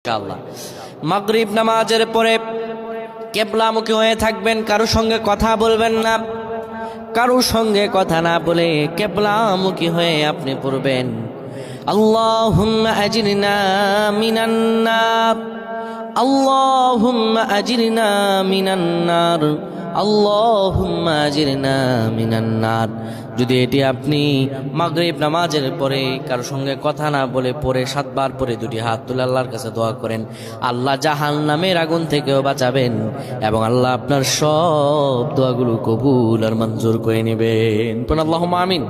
ইনশাআল্লাহ মাগরিব নামাজের পরে কিবলামুখী হয়ে থাকবেন, কারো সঙ্গে কথা বলবেন না, কারো সঙ্গে কথা না বলে কিবলামুখী হয়ে আপনি পড়বেন আল্লাহুম্মা আজিরনা মিনান নার, আল্লাহুম্মা আজিরনা মিনান নার, আল্লাহুম্মা আজিরনা মিনান নার। যদি এটি আপনি মাগরিব নামাজের পরে কারো সঙ্গে কথা না বলে পড়ে 7 বার পরে দুটি হাত তুলে আল্লাহর কাছে দোয়া করেন, আল্লাহ জাহান্নামের আগুন থেকেও বাঁচাবেন এবং আল্লাহ আপনার সব দোয়াগুলো কবুল আর মঞ্জুর করে নেবেন। আল্লাহুম্মা আমিন।